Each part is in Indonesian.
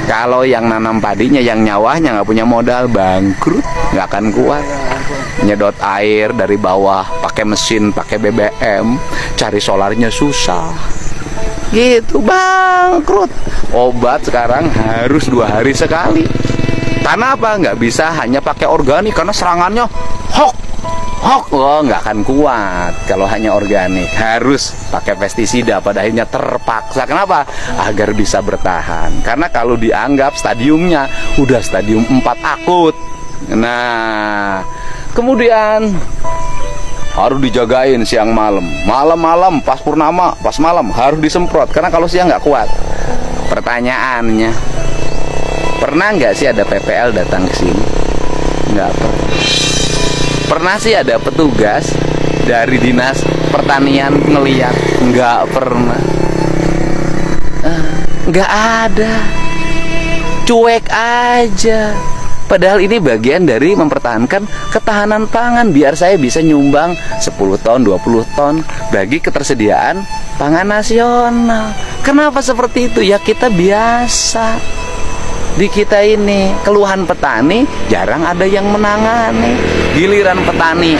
Kalau yang nanam padinya, yang nyawahnya nggak punya modal, bangkrut, nggak akan kuat. Nyedot air dari bawah, pakai mesin, pakai BBM, cari solarnya susah. Gitu, bangkrut. Obat sekarang harus 2 hari sekali. Karena apa? Nggak bisa hanya pakai organik, karena serangannya hok. Oh, nggak akan kuat kalau hanya organik. Harus pakai pestisida, pada akhirnya terpaksa. Kenapa? Agar bisa bertahan. Karena kalau dianggap stadiumnya udah stadium 4 akut. Nah, kemudian harus dijagain siang malam. Malam-malam pas purnama, pas malam harus disemprot. Karena kalau siang nggak kuat. Pertanyaannya, pernah nggak sih ada PPL datang ke sini? Nggak pernah. Pernah sih ada petugas dari dinas pertanian ngeliat? Nggak pernah. Nggak ada. Cuek aja. Padahal ini bagian dari mempertahankan ketahanan pangan, biar saya bisa nyumbang 10 ton, 20 ton bagi ketersediaan pangan nasional. Kenapa seperti itu? Ya kita biasa. Di kita ini keluhan petani jarang ada yang menangani. Giliran petani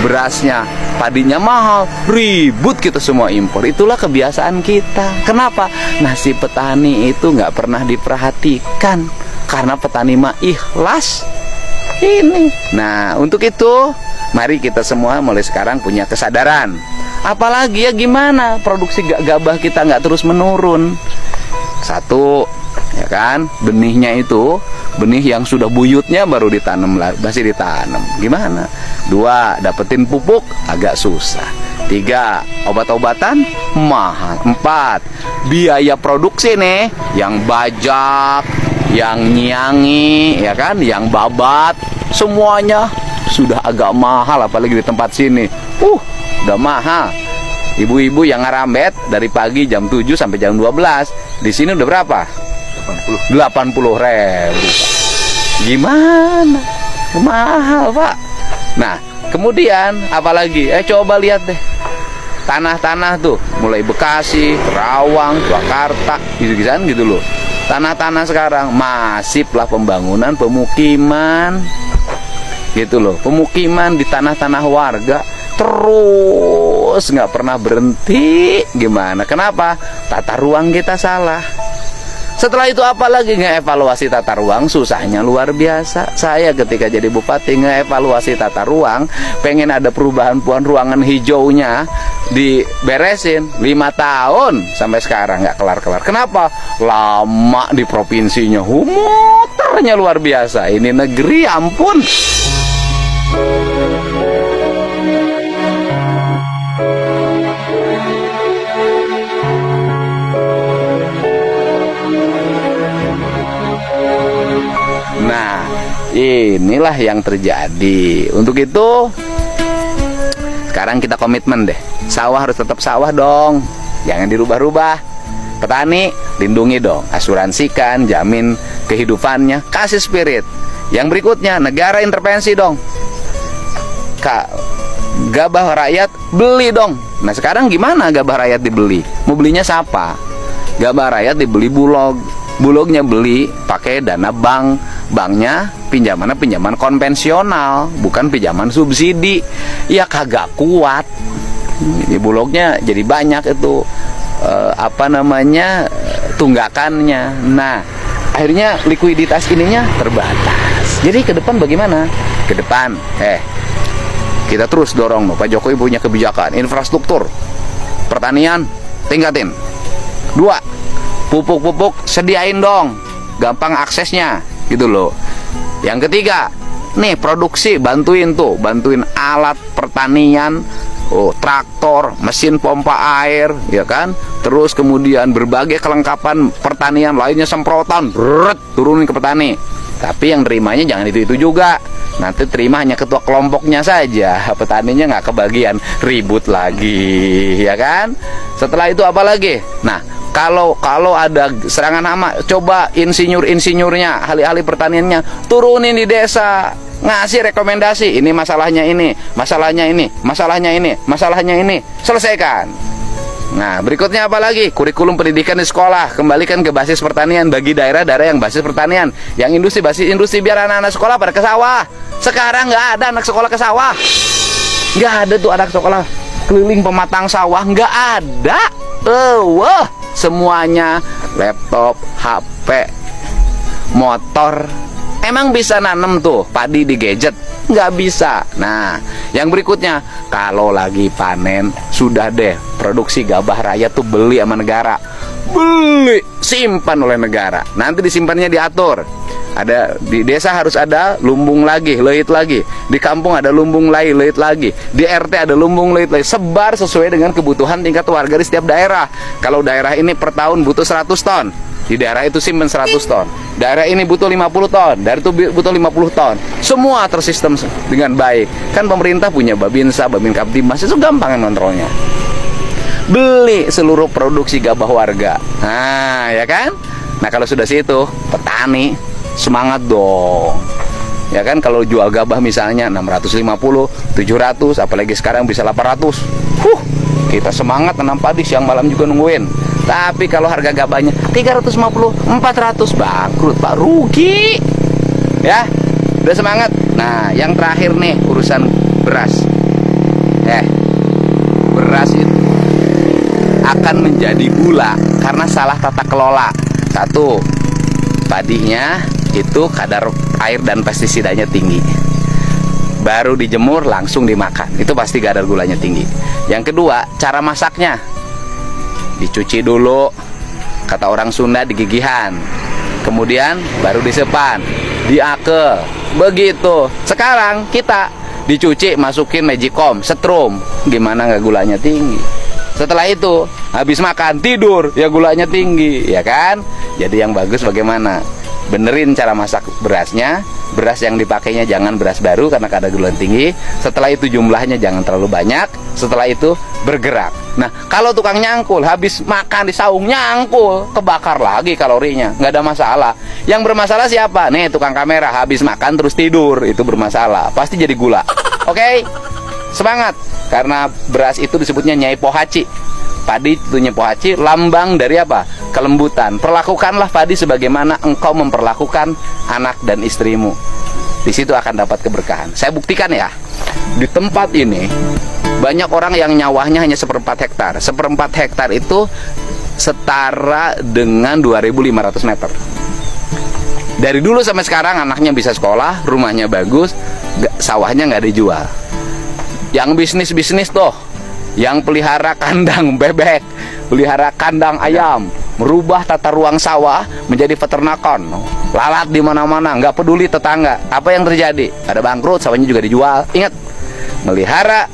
berasnya, padinya mahal, ribut kita semua impor. Itulah kebiasaan kita. Kenapa? Nasib petani itu nggak pernah diperhatikan, karena petani mah ikhlas ini. Nah, untuk itu mari kita semua mulai sekarang punya kesadaran. Apalagi ya gimana produksi gabah kita nggak terus menurun. Satu, ya kan, benihnya itu benih yang sudah buyutnya baru ditanam, masih ditanam. Gimana? 2, dapetin pupuk agak susah. 3, obat-obatan mahal. 4, biaya produksi nih, yang bajak, yang nyiangi, ya kan, yang babat, semuanya sudah agak mahal. Apalagi di tempat sini, udah mahal. Ibu-ibu yang ngarambet dari pagi jam 7 sampai jam 12, di sini udah berapa? 80 ribu. Gimana? Mahal, Pak. Nah, kemudian apalagi? Coba lihat deh. Tanah-tanah tuh, mulai Bekasi, Rawang, Jakarta, gitu-gituan gitu loh. Tanah-tanah sekarang masiflah pembangunan pemukiman. Gitu loh. Pemukiman di tanah-tanah warga terus nggak pernah berhenti. Gimana? Kenapa? Tata ruang kita salah. Setelah itu apalagi ngeevaluasi tata ruang, susahnya luar biasa. Saya ketika jadi bupati ngeevaluasi tata ruang, pengen ada perubahan ruangan hijaunya diberesin 5 tahun sampai sekarang nggak kelar-kelar. Kenapa? Lama di provinsinya, muternya luar biasa. Ini negeri ampun. Nah, inilah yang terjadi. Untuk itu sekarang kita komitmen deh. Sawah harus tetap sawah dong, jangan dirubah-rubah. Petani lindungi dong, asuransikan, jamin kehidupannya, kasih spirit. Yang berikutnya, negara intervensi dong. Gabah rakyat beli dong. Nah, sekarang gimana gabah rakyat dibeli? Mau belinya siapa? Gabah rakyat dibeli Bulognya beli pakai dana bank. Banknya pinjaman konvensional, bukan pinjaman subsidi. Ya kagak kuat. Ini Bulognya jadi banyak itu tunggakannya. Nah, akhirnya likuiditas ininya terbatas. Jadi ke depan bagaimana? Ke depan kita terus dorong Pak Jokowi punya kebijakan infrastruktur pertanian tingkatin. 2, pupuk sediain dong, gampang aksesnya gitu loh. Yang ketiga, nih produksi bantuin alat pertanian, traktor, mesin pompa air, ya kan. Terus kemudian berbagai kelengkapan pertanian lainnya, semprotan, turunin ke petani. Tapi yang terimanya jangan itu juga. Nanti terima hanya ketua kelompoknya saja, petaninya nggak kebagian, ribut lagi, ya kan. Setelah itu apa lagi? Nah, kalau ada serangan hama, coba insinyurnya, ahli-ahli pertaniannya turunin di desa, ngasih rekomendasi, ini masalahnya ini, masalahnya ini, masalahnya ini, masalahnya ini, selesaikan. Nah, berikutnya apa lagi? Kurikulum pendidikan di sekolah kembalikan ke basis pertanian bagi daerah-daerah yang basis pertanian. Yang industri basis industri, biar anak-anak sekolah pada ke sawah. Sekarang nggak ada anak sekolah ke sawah. Nggak ada tuh anak sekolah keliling pematang sawah, nggak ada. Wah, semuanya laptop, HP, motor. Emang bisa nanam tuh padi di gadget? Nggak bisa. Nah, yang berikutnya, kalau lagi panen, sudah deh produksi gabah raya tuh beli sama negara. Beli, simpan oleh negara. Nanti disimpannya diatur. Ada di desa harus ada lumbung lagi, leit lagi. Di kampung ada lumbung lagi, leit lagi. Di RT ada lumbung leit lagi. Sebar sesuai dengan kebutuhan tingkat warga di setiap daerah. Kalau daerah ini per tahun butuh 100 ton, di daerah itu simpan 100 ton. Daerah ini butuh 50 ton, daerah itu butuh 50 ton. Semua tersistem dengan baik. Kan pemerintah punya Babinsa, Babin Kaptimas, itu gampang kontrolnya. Beli seluruh produksi gabah warga. Nah, ya kan? Nah, kalau sudah situ, petani semangat dong. Ya kan, kalau jual gabah misalnya 650, 700, apalagi sekarang bisa 800. Kita semangat nanam padi, siang malam juga nungguin. Tapi kalau harga gabahnya 350, 400, bangkrut Pak, rugi. Ya, udah semangat. Nah, yang terakhir nih urusan beras. Beras itu akan menjadi gula karena salah tata kelola. Satu, padinya itu kadar air dan pestisidanya tinggi. Baru dijemur langsung dimakan, itu pasti kadar gulanya tinggi. Yang kedua, cara masaknya. Dicuci dulu, kata orang Sunda digigihan. Kemudian baru disepan, diakel. Begitu. Sekarang kita dicuci, masukin magicom, setrum. Gimana nggak gulanya tinggi? Setelah itu habis makan tidur, ya gulanya tinggi, ya kan? Jadi yang bagus bagaimana? Benerin cara masak berasnya. Beras yang dipakainya jangan beras baru karena kadar gula tinggi. Setelah itu jumlahnya jangan terlalu banyak. Setelah itu bergerak. Nah, kalau tukang nyangkul habis makan di saung nyangkul, kebakar lagi kalorinya, nggak ada masalah. Yang bermasalah siapa? Nih, tukang kamera habis makan terus tidur, itu bermasalah. Pasti jadi gula. Oke? Semangat. Karena beras itu disebutnya Nyai Pohaci. Padi itu Nyai Pohaci, lambang dari apa? Kelembutan. Perlakukanlah padi sebagaimana engkau memperlakukan anak dan istrimu. Di situ akan dapat keberkahan. Saya buktikan ya. Di tempat ini banyak orang yang nyawahnya hanya 1/4 hektar. 1/4 hektar itu setara dengan 2.500 meter. Dari dulu sampai sekarang anaknya bisa sekolah, rumahnya bagus, sawahnya nggak dijual. Yang bisnis-bisnis tuh, yang pelihara kandang bebek, pelihara kandang ayam, merubah tata ruang sawah menjadi peternakan, lalat di mana-mana, nggak peduli tetangga. Apa yang terjadi? Ada bangkrut, sawahnya juga dijual. Ingat, melihara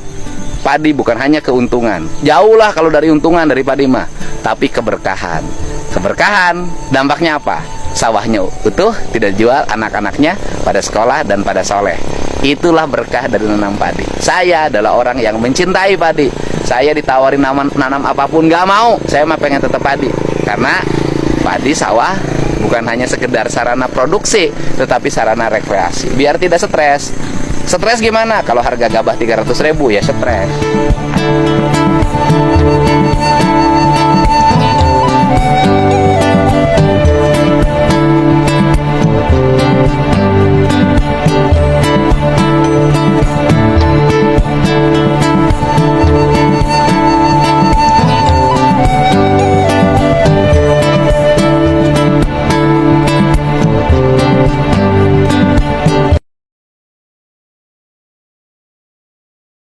padi bukan hanya keuntungan, jauhlah kalau dari untungan dari padi mah, tapi keberkahan. Keberkahan dampaknya apa? Sawahnya utuh, tidak jual, anak-anaknya pada sekolah dan pada soleh. Itulah berkah dari nanam padi. Saya adalah orang yang mencintai padi. Saya ditawarin nanam apapun nggak mau. Saya mah pengen tetap padi. Karena padi sawah bukan hanya sekedar sarana produksi, tetapi sarana rekreasi. Biar tidak stres. Stres gimana? Kalau harga gabah 300.000 ya stres.